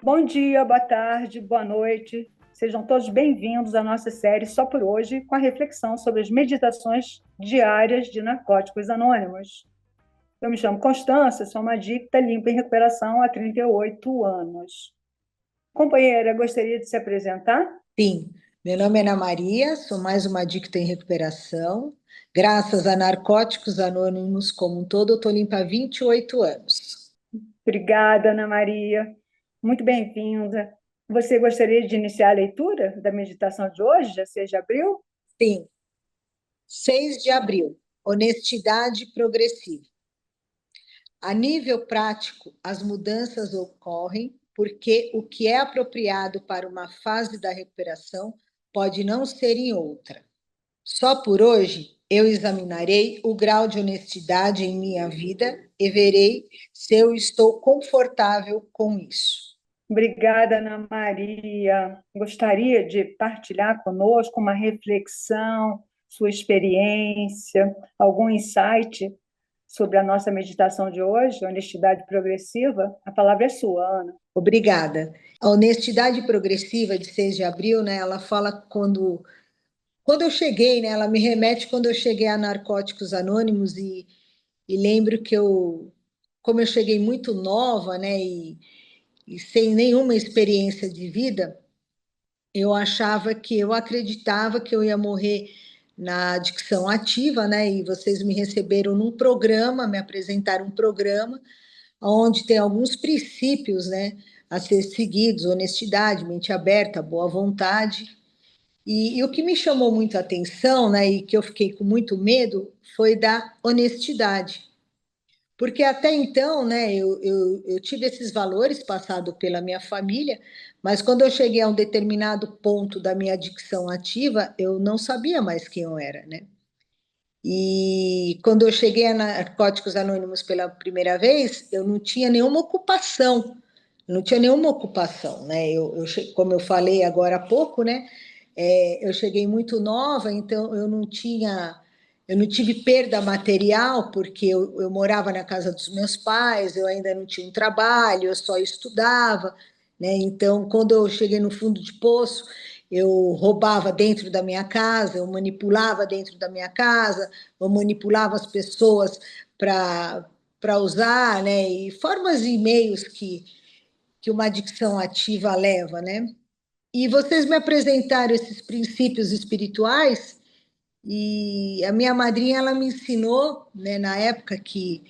Bom dia, boa tarde, boa noite. Sejam todos bem-vindos à nossa série Só por Hoje, com a reflexão sobre as meditações diárias de Narcóticos Anônimos. Eu me chamo Constância, sou uma adicta limpa em recuperação há 38 anos. Companheira, gostaria de se apresentar? Sim, meu nome é Ana Maria, sou mais uma adicta em recuperação. Graças a Narcóticos Anônimos como um todo, eu estou limpa há 28 anos. Obrigada, Ana Maria. Muito bem-vinda. Você gostaria de iniciar a leitura da meditação de hoje, dia 6 de abril? Sim, 6 de abril, honestidade progressiva. A nível prático, as mudanças ocorrem porque o que é apropriado para uma fase da recuperação pode não ser em outra. Só por hoje eu examinarei o grau de honestidade em minha vida e verei se eu estou confortável com isso. Obrigada, Ana Maria. Gostaria de partilhar conosco uma reflexão, sua experiência, algum insight sobre a nossa meditação de hoje, honestidade progressiva? A palavra é sua, Ana. Obrigada. A honestidade progressiva de 6 de abril, né, ela fala quando eu cheguei, né, ela me remete quando eu cheguei a Narcóticos Anônimos e lembro que como eu cheguei muito nova, né, e sem nenhuma experiência de vida, eu acreditava que eu ia morrer na adicção ativa, né? E vocês me receberam num programa, me apresentaram um programa onde tem alguns princípios, né, a ser seguidos: honestidade, mente aberta, boa vontade. E o que me chamou muito a atenção, né, e que eu fiquei com muito medo, foi da honestidade. Porque até então, né, eu tive esses valores passados pela minha família, mas quando eu cheguei a um determinado ponto da minha adicção ativa, eu não sabia mais quem eu era, né? E quando eu cheguei a Narcóticos Anônimos pela primeira vez, eu não tinha nenhuma ocupação, não tinha nenhuma ocupação, né? Como eu falei agora há pouco, né? Eu cheguei muito nova, então eu não tive perda material, porque eu morava na casa dos meus pais, eu ainda não tinha um trabalho, eu só estudava, né? Então, quando eu cheguei no fundo de poço, eu roubava dentro da minha casa, eu manipulava dentro da minha casa, eu manipulava as pessoas para usar, né? E formas e meios que uma adicção ativa leva, né? E vocês me apresentaram esses princípios espirituais e a minha madrinha ela me ensinou, né, na época que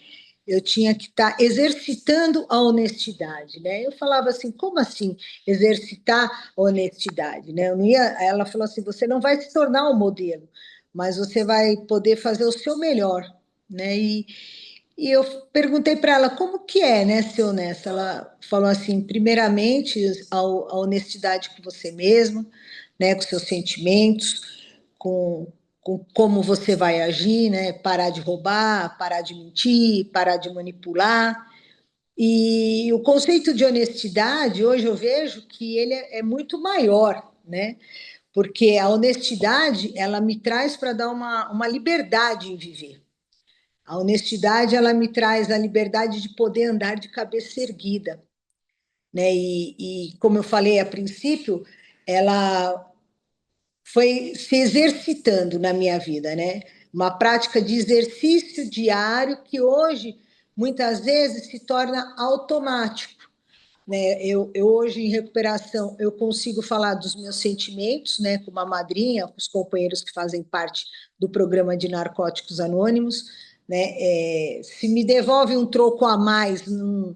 eu tinha que estar exercitando a honestidade, né? Eu falava assim, como assim exercitar a honestidade, né? Eu não ia, ela falou assim, você não vai se tornar um modelo, mas você vai poder fazer o seu melhor, né? E eu perguntei para ela como que é, né, ser honesta. Ela falou assim, primeiramente, a honestidade com você mesma, né, com seus sentimentos, com como você vai agir, né, parar de roubar, parar de mentir, parar de manipular. E o conceito de honestidade, hoje eu vejo que ele é muito maior, né? Porque a honestidade, ela me traz para dar uma liberdade em viver. A honestidade, ela me traz a liberdade de poder andar de cabeça erguida, né? E como eu falei a princípio, ela foi se exercitando na minha vida, né? Uma prática de exercício diário que hoje, muitas vezes, se torna automático, né? Eu hoje, em recuperação, eu consigo falar dos meus sentimentos, né? Com uma madrinha, com os companheiros que fazem parte do programa de Narcóticos Anônimos, né? Se me devolve um troco a mais num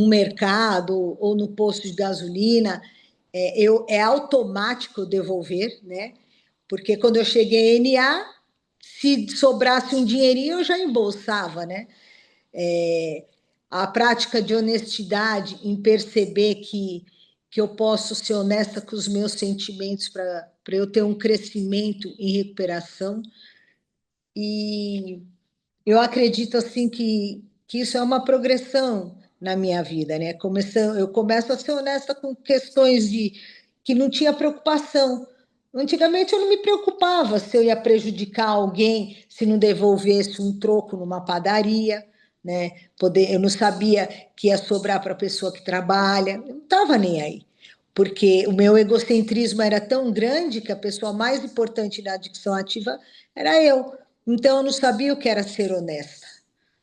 mercado ou no posto de gasolina, é automático devolver, né? Porque quando eu cheguei em NA, se sobrasse um dinheirinho, eu já embolsava, né? É, a prática de honestidade em perceber que eu posso ser honesta com os meus sentimentos para eu ter um crescimento em recuperação. E eu acredito assim que isso é uma progressão na minha vida, né? Eu começo a ser honesta com questões de que não tinha preocupação. Antigamente eu não me preocupava se eu ia prejudicar alguém se não devolvesse um troco numa padaria, né? Eu não sabia que ia sobrar para a pessoa que trabalha, eu não estava nem aí, porque o meu egocentrismo era tão grande que a pessoa mais importante na adicção ativa era eu. Então, eu não sabia o que era ser honesta,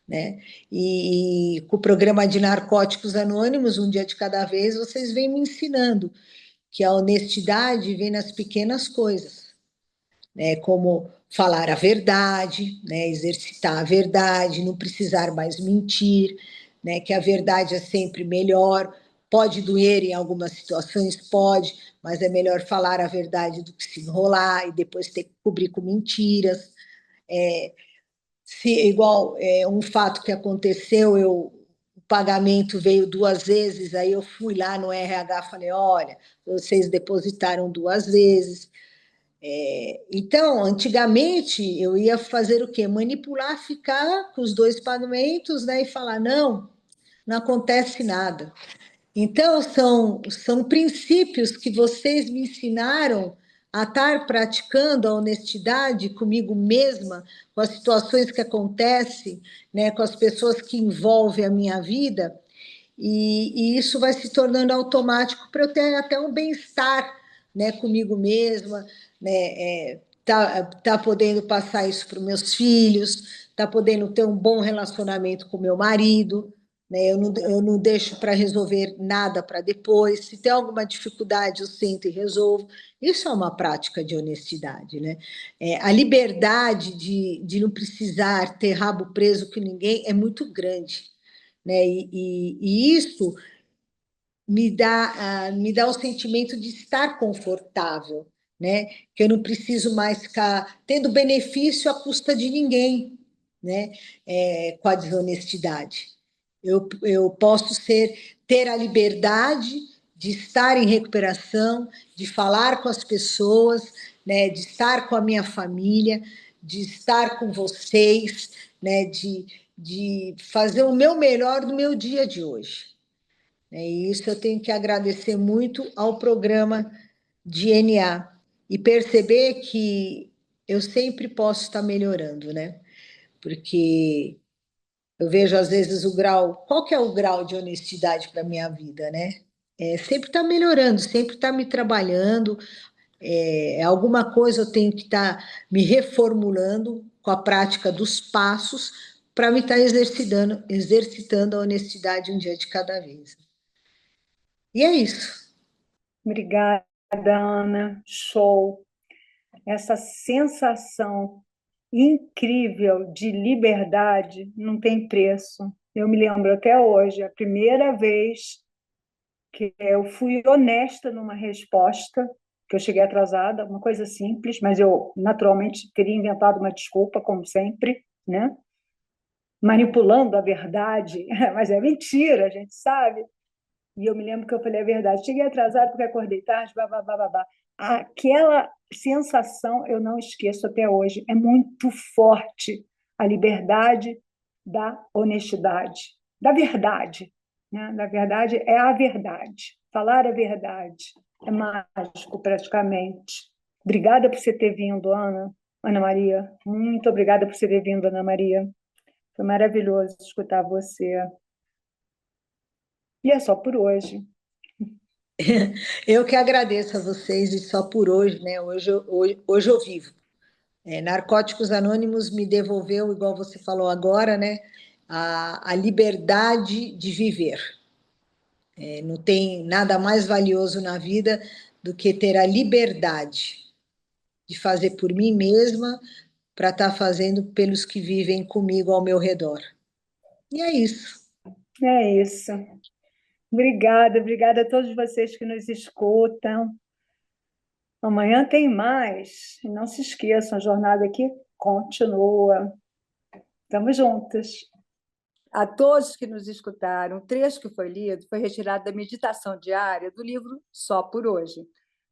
né? E com o programa de Narcóticos Anônimos, um dia de cada vez, vocês vêm me ensinando que a honestidade vem nas pequenas coisas, né? Como falar a verdade, né? Exercitar a verdade, não precisar mais mentir, né? Que a verdade é sempre melhor. Pode doer em algumas situações, pode, mas é melhor falar a verdade do que se enrolar e depois ter que cobrir com mentiras. Se igual um fato que aconteceu, o pagamento veio 2 vezes, aí eu fui lá no RH, falei, olha, vocês depositaram 2 vezes. Então, antigamente, eu ia fazer o quê? Manipular, ficar com os 2 pagamentos, né, e falar, não, não acontece nada. Então, são princípios que vocês me ensinaram a estar praticando a honestidade comigo mesma, com as situações que acontecem, né, com as pessoas que envolvem a minha vida, e isso vai se tornando automático para eu ter até um bem-estar, né, comigo mesma, né, tá podendo passar isso para os meus filhos, tá podendo ter um bom relacionamento com meu marido, né, eu não deixo para resolver nada para depois, se tem alguma dificuldade eu sento e resolvo, isso é uma prática de honestidade, né? A liberdade de não precisar ter rabo preso com ninguém é muito grande, né? E isso me dá o sentimento de estar confortável, né? Que eu não preciso mais ficar tendo benefício à custa de ninguém, né? Com a desonestidade. Eu posso ter a liberdade de estar em recuperação, de falar com as pessoas, né? De estar com a minha família, de estar com vocês, né? De fazer o meu melhor no meu dia de hoje. E isso eu tenho que agradecer muito ao programa de NA e perceber que eu sempre posso estar melhorando, né? Porque eu vejo às vezes o grau, qual que é o grau de honestidade para a minha vida, né? Sempre está melhorando, sempre está me trabalhando, alguma coisa eu tenho que estar me reformulando com a prática dos passos para me estar exercitando a honestidade um dia de cada vez. E é isso. Obrigada, Ana. Show. Essa sensação incrível de liberdade não tem preço. Eu me lembro até hoje, a primeira vez que eu fui honesta numa resposta, que eu cheguei atrasada, uma coisa simples, mas eu naturalmente teria inventado uma desculpa, como sempre, né? Manipulando a verdade, mas é mentira, a gente sabe. E eu me lembro que eu falei a verdade. Cheguei atrasada porque acordei tarde, babá, babá. Aquela sensação eu não esqueço até hoje. É muito forte a liberdade da honestidade, da verdade. Né? Na verdade, é a verdade. Falar a verdade é mágico, praticamente. Obrigada por você ter vindo, Ana Maria. Muito obrigada por você ter vindo, Ana Maria. Foi maravilhoso escutar você. E é só por hoje. Eu que agradeço a vocês e só por hoje, né? Hoje eu vivo. Narcóticos Anônimos me devolveu, igual você falou agora, né? A liberdade de viver. Não tem nada mais valioso na vida do que ter a liberdade de fazer por mim mesma para estar fazendo pelos que vivem comigo ao meu redor. E é isso. É isso. Obrigada, obrigada a todos vocês que nos escutam. Amanhã tem mais. E não se esqueçam, a jornada aqui continua. Estamos juntas. A todos que nos escutaram, o trecho que foi lido foi retirado da meditação diária do livro Só por Hoje.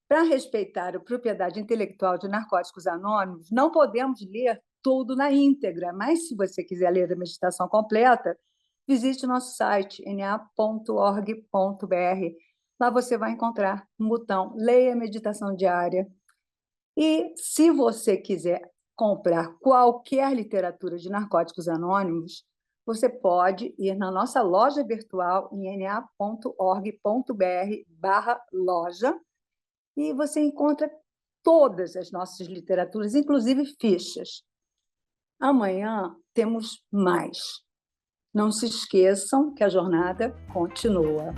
Para respeitar a propriedade intelectual de Narcóticos Anônimos, não podemos ler tudo na íntegra, mas se você quiser ler a meditação completa, visite nosso site na.org.br. Lá você vai encontrar um botão Leia a Meditação Diária. E se você quiser comprar qualquer literatura de Narcóticos Anônimos, Você pode ir na nossa loja virtual em na.org.br/loja e você encontra todas as nossas literaturas, inclusive fichas. Amanhã temos mais. Não se esqueçam que a jornada continua.